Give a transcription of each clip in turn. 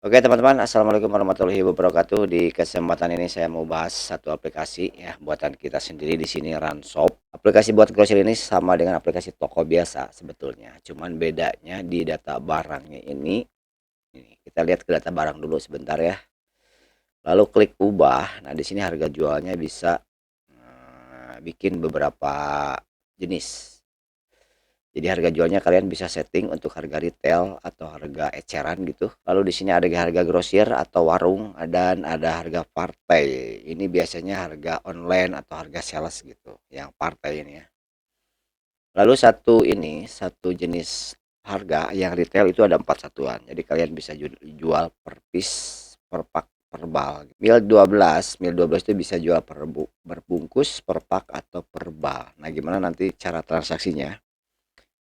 Oke teman-teman, assalamualaikum warahmatullahi wabarakatuh. Di kesempatan ini saya mau bahas satu aplikasi ya buatan kita sendiri di sini Ranshop. Aplikasi buat grocery ini sama dengan aplikasi toko biasa sebetulnya. Cuman bedanya di data barangnya ini kita lihat ke data barang dulu sebentar ya. Lalu klik ubah. Nah di sini harga jualnya bisa bikin beberapa jenis. Jadi harga jualnya kalian bisa setting untuk harga retail atau harga eceran gitu. Lalu di sini ada harga grosir atau warung dan ada harga partai. Ini biasanya harga online atau harga sales gitu. Yang partai ini ya. Lalu satu jenis harga yang retail itu ada 4 satuan. Jadi kalian bisa jual per piece, per pak, per bal. Mil 12 itu bisa jual berbungkus, per pak atau per bal. Nah, gimana nanti cara transaksinya?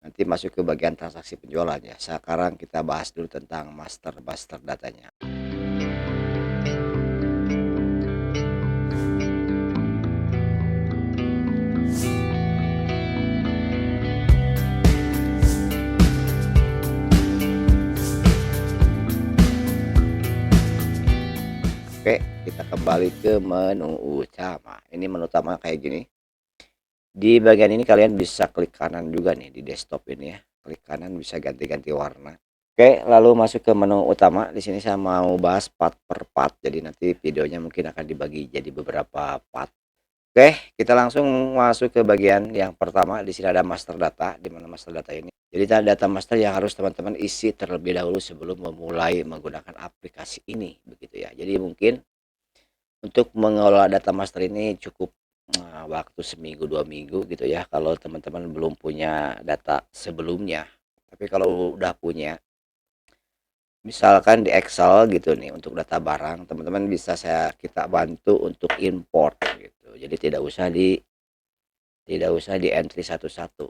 Nanti masuk ke bagian transaksi penjualan ya. Sekarang kita bahas dulu tentang master datanya. Oke, kita kembali ke menu utama. Ini menu utama kayak gini. Di bagian ini kalian bisa klik kanan juga nih di desktop ini ya. Klik kanan bisa ganti-ganti warna. Oke, lalu masuk ke menu utama. Di sini saya mau bahas part per part. Jadi nanti videonya mungkin akan dibagi jadi beberapa part. Oke, kita langsung masuk ke bagian yang pertama. Di sini ada master data, di mana master data ini. Jadi data master yang harus teman-teman isi terlebih dahulu sebelum memulai menggunakan aplikasi ini, begitu ya. Jadi mungkin untuk mengelola data master ini cukup waktu seminggu 2 minggu gitu ya. Kalau teman-teman belum punya data sebelumnya. Tapi kalau udah punya, misalkan di Excel gitu nih untuk data barang, teman-teman bisa kita bantu untuk import gitu. Jadi tidak usah di entry satu-satu.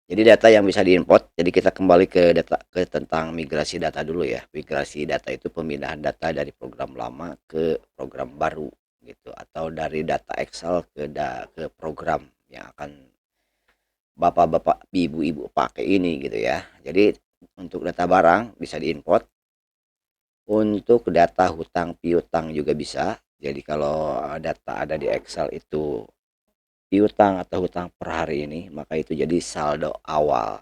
Jadi data yang bisa diimport, jadi kita kembali ke tentang migrasi data dulu ya. Migrasi data itu pemindahan data dari program lama ke program baru gitu, atau dari data Excel ke program yang akan bapak-bapak, ibu-ibu pakai ini gitu ya. Jadi untuk data barang bisa diimport, untuk data hutang piutang juga bisa. Jadi kalau data ada di Excel itu piutang atau hutang per hari ini, maka itu jadi saldo awal.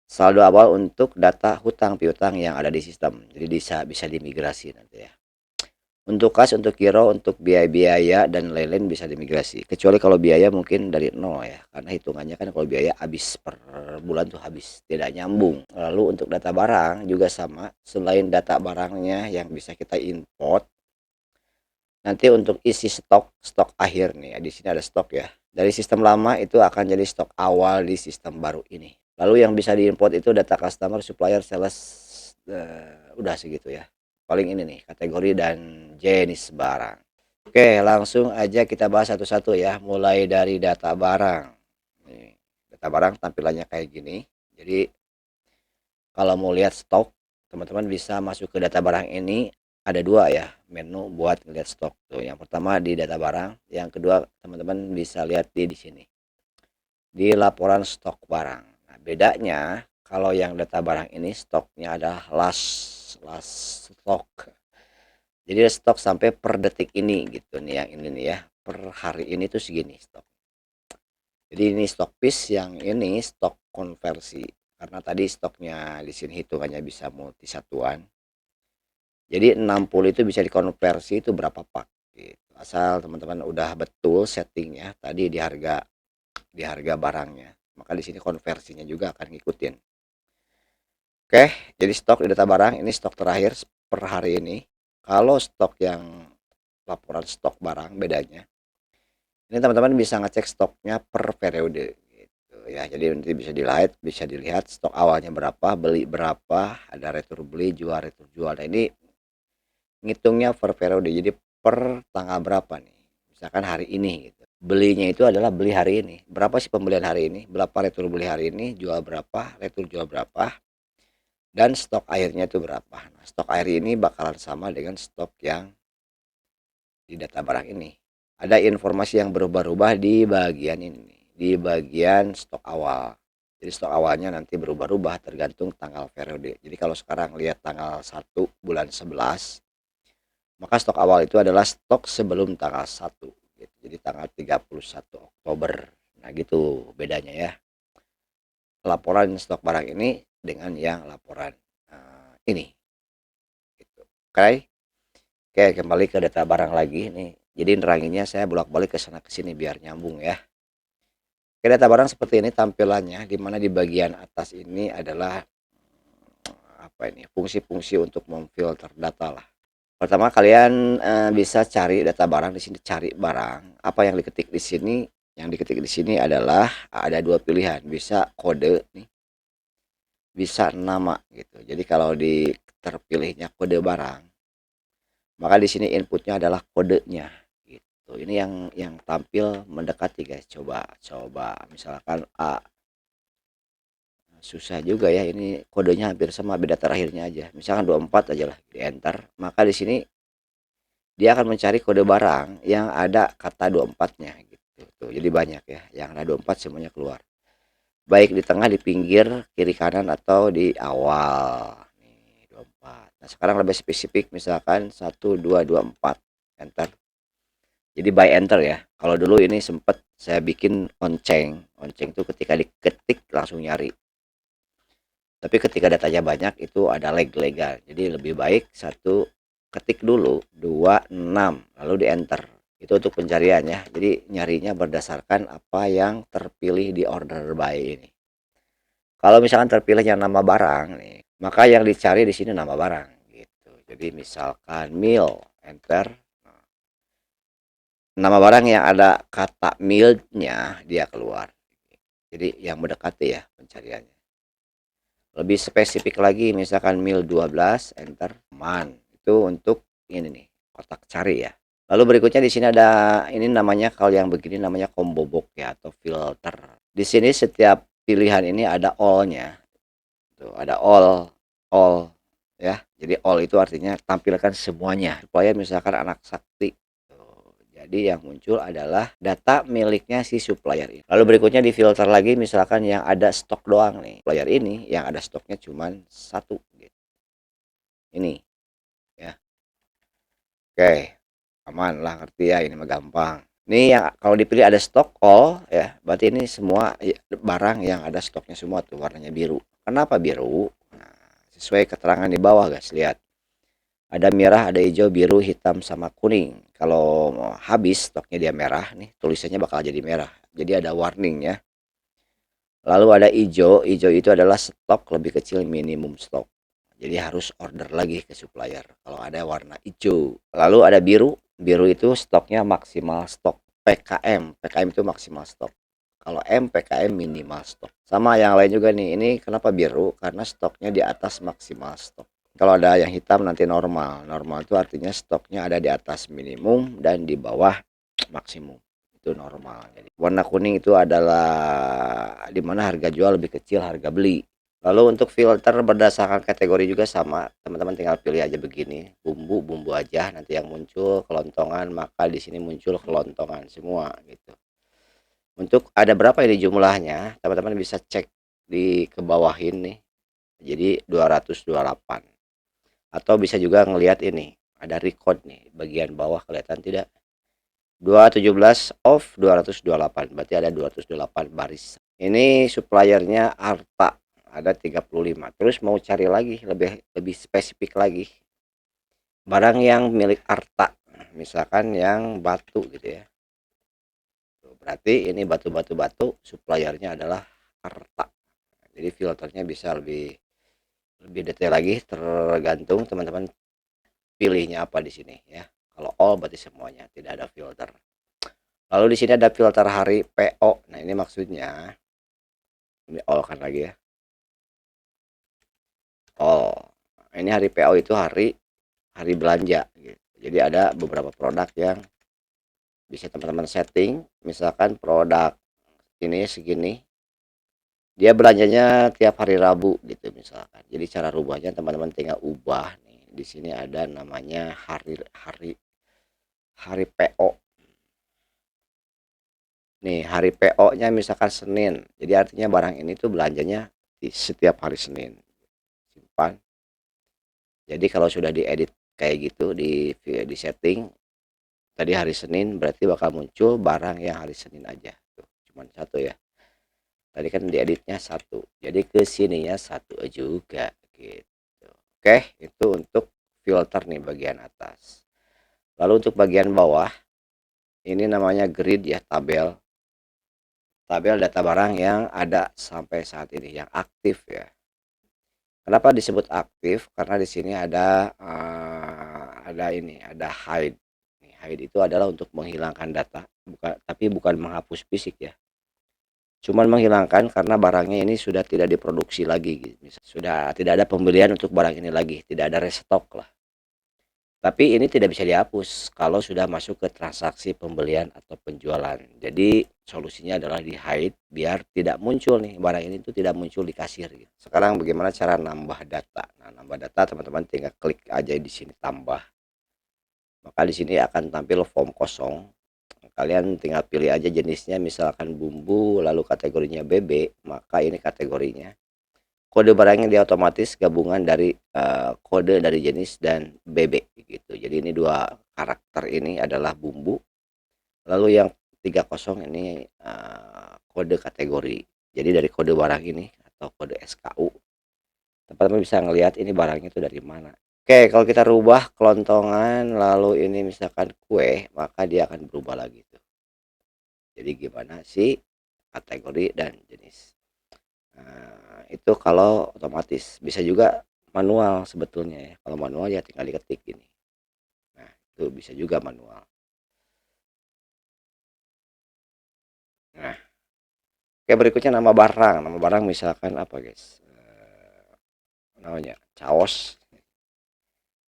Saldo awal untuk data hutang piutang yang ada di sistem. Jadi bisa bisa dimigrasi nanti ya. Untuk kas, untuk giro, untuk biaya-biaya dan lain-lain bisa dimigrasi. Kecuali kalau biaya mungkin dari nol ya. Karena hitungannya kan kalau biaya habis per bulan tuh habis, tidak nyambung. Lalu untuk data barang juga sama. Selain data barangnya yang bisa kita import, nanti untuk isi stok akhir nih ya. Di sini ada stok ya. Dari sistem lama itu akan jadi stok awal di sistem baru ini. Lalu yang bisa diimport itu data customer, supplier, sales, udah segitu ya. Paling ini nih kategori dan jenis barang. Oke, langsung aja kita bahas satu-satu ya. Mulai dari data barang. Nih, data barang tampilannya kayak gini. Jadi kalau mau lihat stok, teman-teman bisa masuk ke data barang ini. Ada dua ya menu buat ngeliat stok tuh. Yang pertama di data barang, yang kedua teman-teman bisa lihat di sini di laporan stok barang. Nah, bedanya kalau yang data barang ini stoknya adalah last stock. Jadi stok sampai per detik ini gitu nih, yang ini nih ya. Per hari ini tuh segini stok. Jadi ini stok piece, yang ini stok konversi. Karena tadi stoknya di sini hitungannya bisa multi satuan. Jadi 60 itu bisa dikonversi itu berapa pak gitu. Asal teman-teman udah betul settingnya tadi di harga barangnya, maka di sini konversinya juga akan ngikutin. Oke, jadi stok di data barang ini stok terakhir per hari ini. Kalau stok yang laporan stok barang bedanya, ini teman-teman bisa ngecek stoknya per periode gitu ya. Jadi nanti bisa dilihat stok awalnya berapa, beli berapa, ada retur beli, retur jual. Nah ini ngitungnya per periode, jadi per tanggal berapa nih, misalkan hari ini gitu. Belinya itu adalah beli hari ini, berapa sih pembelian hari ini, berapa retur beli hari ini, jual berapa, retur jual berapa, dan stok airnya itu berapa. Nah, stok air ini bakalan sama dengan stok yang di data barang ini. Ada informasi yang berubah-ubah di bagian ini, di bagian stok awal. Jadi stok awalnya nanti berubah-ubah tergantung tanggal periode. Jadi kalau sekarang lihat tanggal 1 bulan 11, maka stok awal itu adalah stok sebelum tanggal 1 gitu. Jadi tanggal 31 Oktober. Nah, gitu bedanya ya. Laporan stok barang ini dengan yang laporan ini gitu. Oke. Oke, kembali ke data barang lagi nih. Jadi neranginnya saya bolak-balik ke sana ke sini biar nyambung ya. Oke, data barang seperti ini tampilannya, di mana di bagian atas ini adalah apa ini? Fungsi-fungsi untuk memfilter data lah. Pertama kalian bisa cari data barang di sini, cari barang. Apa yang diketik di sini? Yang diketik di sini adalah ada dua pilihan, bisa kode nih, bisa nama gitu. Jadi kalau di terpilihnya kode barang, maka di sini inputnya adalah kodenya gitu. Ini yang tampil mendekati guys. Coba coba misalkan A, susah juga ya, ini kodenya hampir sama, beda terakhirnya aja. Misalkan 24 aja lah, di enter. Maka di sini dia akan mencari kode barang yang ada kata 24-nya gitu. Tuh, jadi banyak ya, yang ada 24 semuanya keluar. Baik di tengah, di pinggir, kiri kanan atau di awal. Nih, 24. Nah, sekarang lebih spesifik misalkan 1224. Enter. Jadi by enter ya. Kalau dulu ini sempat saya bikin onceng. Onceng itu ketika diketik langsung nyari. Tapi ketika datanya banyak itu ada lag-lagan. Jadi lebih baik satu ketik dulu 26 lalu di enter. Itu untuk pencarian ya. Jadi nyarinya berdasarkan apa yang terpilih di order by ini. Kalau misalkan terpilihnya nama barang nih, maka yang dicari di sini nama barang gitu. Jadi misalkan meal, enter. Nama barang yang ada kata meal-nya dia keluar. Jadi yang mendekati ya pencariannya. Lebih spesifik lagi misalkan meal 12 enter man. Itu untuk ini nih, kotak cari ya. Lalu berikutnya di sini ada ini namanya, kalau yang begini namanya combo box ya atau filter. Di sini setiap pilihan ini ada all-nya. Tuh, ada all ya. Jadi all itu artinya tampilkan semuanya supaya misalkan anak sakti. Jadi yang muncul adalah data miliknya si supplier ini. Lalu berikutnya di filter lagi misalkan yang ada stok doang nih. Supplier ini yang ada stoknya cuman satu gitu. Ini ya. Oke. Aman lah, ngerti ya, ini mah gampang. Ini yang kalau dipilih ada stok all ya, berarti ini semua barang yang ada stoknya semua tuh warnanya biru. Kenapa biru? Nah, sesuai keterangan di bawah guys, lihat. Ada merah, ada hijau, biru, hitam, sama kuning. Kalau habis stoknya dia merah nih, tulisannya bakal jadi merah. Jadi ada warningnya. Lalu ada hijau, hijau itu adalah stok lebih kecil minimum stok. Jadi harus order lagi ke supplier kalau ada warna hijau. Lalu ada biru, biru itu stoknya maksimal stok. PKM, PKM itu maksimal stok. Kalau M, PKM minimal stok. Sama yang lain juga nih, ini kenapa biru? Karena stoknya di atas maksimal stok. Kalau ada yang hitam nanti normal. Normal itu artinya stoknya ada di atas minimum dan di bawah maksimum. Itu normal. Jadi warna kuning itu adalah di mana harga jual lebih kecil harga beli. Lalu untuk filter berdasarkan kategori juga sama, teman-teman tinggal pilih aja begini, bumbu aja nanti yang muncul kelontongan, maka di sini muncul kelontongan semua gitu. Untuk ada berapa ini jumlahnya, teman-teman bisa cek di ke bawahin nih. Jadi 228. Atau bisa juga ngelihat ini, ada record nih, bagian bawah kelihatan tidak? 217 off 228, berarti ada 228 baris. Ini suppliernya Arta, ada 35. Terus mau cari lagi lebih lebih spesifik lagi. Barang yang milik Arta, misalkan yang batu gitu ya. Berarti ini batu suppliernya adalah Arta. Jadi filternya bisa lebih lebih detail lagi, tergantung teman-teman pilihnya apa di sini ya. Kalau all berarti semuanya, tidak ada filter. Lalu di sini ada filter hari PO. Nah, ini maksudnya ini all kan lagi ya. All. Ini hari PO itu hari hari belanja gitu. Jadi ada beberapa produk yang bisa teman-teman setting, misalkan produk ini segini. Dia belanjanya tiap hari Rabu gitu misalkan. Jadi cara rubahnya teman-teman tinggal ubah nih. Di sini ada namanya hari hari hari PO. Nih, hari PO-nya misalkan Senin, jadi artinya barang ini tuh belanjanya di setiap hari Senin. Simpan. Jadi kalau sudah diedit kayak gitu di setting tadi hari Senin berarti bakal muncul barang yang hari Senin aja. Tuh, cuman satu ya. Tadi kan dieditnya satu. Jadi ke sininya satu juga gitu. Oke, itu untuk filter nih bagian atas. Lalu untuk bagian bawah ini namanya grid ya, tabel. Tabel data barang yang ada sampai saat ini yang aktif ya. Kenapa disebut aktif? Karena di sini ada ini, ada hide. Hide itu adalah untuk menghilangkan data, bukan menghapus fisik ya. Cuman menghilangkan karena barangnya ini sudah tidak diproduksi lagi gitu. Sudah tidak ada pembelian untuk barang ini lagi, tidak ada restock lah. Tapi ini tidak bisa dihapus kalau sudah masuk ke transaksi pembelian atau penjualan. Jadi solusinya adalah di hide biar tidak muncul nih barang ini tuh tidak muncul di kasir gitu. Sekarang bagaimana cara nambah data? Nah, nambah data teman-teman tinggal klik aja di sini tambah. Maka di sini akan tampil form kosong. Kalian tinggal pilih aja jenisnya misalkan bumbu lalu kategorinya BB, maka ini kategorinya. Kode barangnya dia otomatis gabungan dari kode dari jenis dan BB gitu. Jadi ini dua karakter ini adalah bumbu. Lalu yang 30 ini kode kategori. Jadi dari kode barang ini atau kode SKU, teman-teman bisa ngelihat ini barangnya itu dari mana. Oke, kalau kita rubah kelontongan lalu ini misalkan kue, maka dia akan berubah lagi tuh. Jadi gimana sih kategori dan jenis. Nah, itu kalau otomatis. Bisa juga manual sebetulnya ya. Kalau manual ya tinggal diketik ini. Nah, itu bisa juga manual. Nah, oke berikutnya nama barang. Nama barang misalkan apa guys? Namanya caos.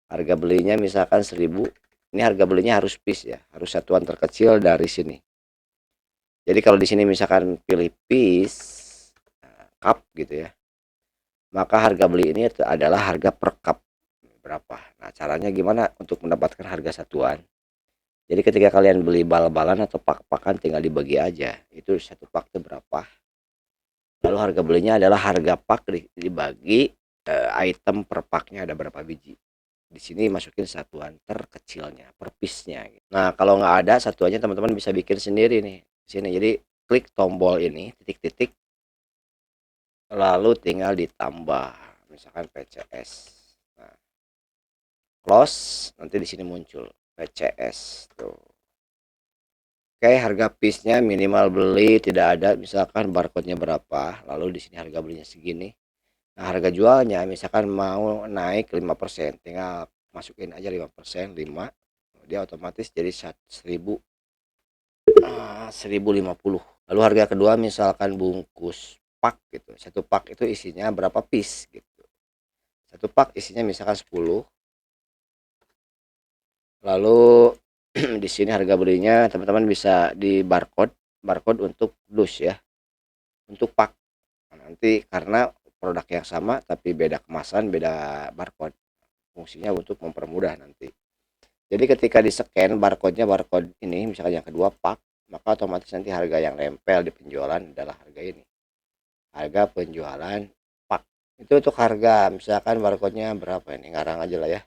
Harga belinya misalkan 1000. Ini harga belinya harus piece ya. Harus satuan terkecil dari sini. Jadi kalau di sini misalkan pilih piece, cup gitu ya. Maka harga beli ini adalah harga per cup berapa. Nah, caranya gimana untuk mendapatkan harga satuan? Jadi ketika kalian beli bal-balan atau pak-pakan tinggal dibagi aja. Itu satu pak itu berapa. Lalu harga belinya adalah harga pak dibagi item per paknya ada berapa biji. Di sini masukin satuan terkecilnya, per piece-nya. Nah, kalau nggak ada satuannya teman-teman bisa bikin sendiri nih. Sini. Jadi klik tombol ini, titik-titik, lalu tinggal ditambah. Misalkan PCS. Nah, close, nanti di sini muncul PCS tuh. Oke, harga piece-nya minimal beli tidak ada, misalkan barcode-nya berapa, lalu di sini harga belinya segini. Nah, harga jualnya misalkan mau naik 5%, tinggal masukin aja 5%, 5, dia otomatis jadi 1050. Lalu harga kedua misalkan bungkus pak gitu. Satu pak itu isinya berapa piece gitu. Satu pak isinya misalkan 10. Lalu di sini harga belinya teman-teman bisa di barcode, barcode untuk dus ya. Untuk pak. Nanti karena produk yang sama tapi beda kemasan, beda barcode. Fungsinya untuk mempermudah nanti. Jadi ketika di-scan barcode-nya barcode ini misalkan yang kedua pak, maka otomatis nanti harga yang nempel di penjualan adalah harga ini. Harga penjualan pak. Itu untuk harga, misalkan barcode-nya berapa ini? Ngarang aja lah ya.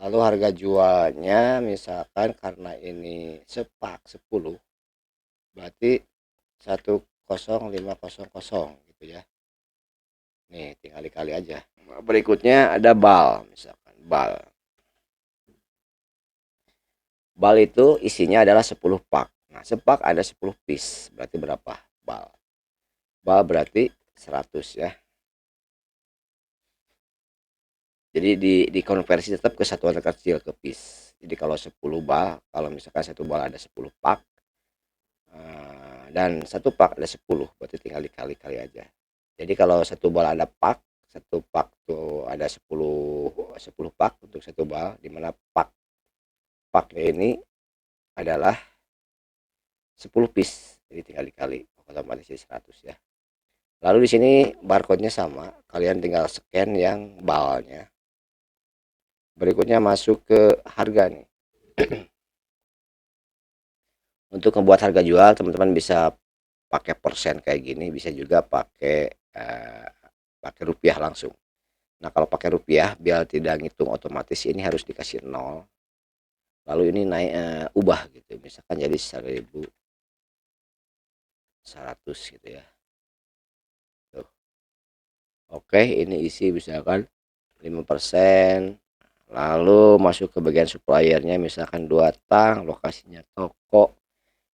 Lalu harga jualnya misalkan karena ini sepak 10 berarti 10500 gitu ya. Nih tinggal dikali aja. Berikutnya ada bal misalkan bal. Bal itu isinya adalah 10 pak. Nah, sepak ada 10 piece. Berarti berapa? Bal. Bal berarti 100 ya. Jadi dikonversi tetap ke satuan terkecil ke piece. Jadi kalau 10 bal, kalau misalkan satu bal ada 10 pak, dan satu pak ada 10, berarti tinggal dikali-kali aja. Jadi kalau satu bal ada pak, satu pak tuh ada 10 pak untuk satu bal, di mana paknya ini adalah 10 piece. Jadi tinggal dikali, otomatis jadi 100 ya. Lalu di sini barcode-nya sama, kalian tinggal scan yang balnya. Berikutnya masuk ke harga nih. Untuk membuat harga jual teman-teman bisa pakai persen kayak gini, bisa juga pakai pakai rupiah langsung. Nah, kalau pakai rupiah biar tidak ngitung otomatis ini harus dikasih nol, lalu ini naik ubah gitu, misalkan jadi 1.100 gitu ya. Tuh. Oke, ini isi misalkan 5%, lalu masuk ke bagian suppliernya misalkan 2 tang, lokasinya toko,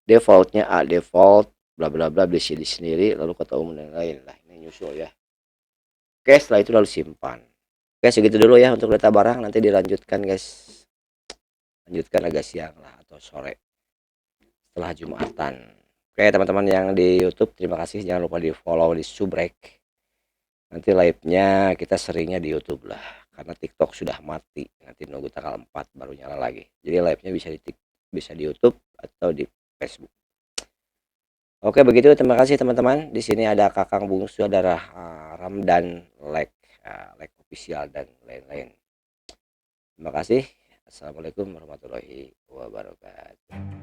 defaultnya A default, bla bla bla, beli CD sendiri, lalu kata umum dan lain lah, ini nyusul ya. Oke, setelah itu lalu simpan. Oke, segitu dulu ya untuk data barang, nanti dilanjutkan guys. Lanjutkan agak siang lah atau sore setelah Jumatan. Oke, teman-teman yang di YouTube, terima kasih, jangan lupa di follow, di subrek. Nanti live-nya kita seringnya di YouTube lah, karena TikTok sudah mati, nanti nunggu tanggal 4 baru nyala lagi. Jadi live-nya bisa di YouTube atau di Facebook. Oke, begitu, terima kasih teman-teman. Di sini ada Kakang Bungsu, ada Ramdan, like like official dan lain-lain. Terima kasih. Assalamualaikum warahmatullahi wabarakatuh.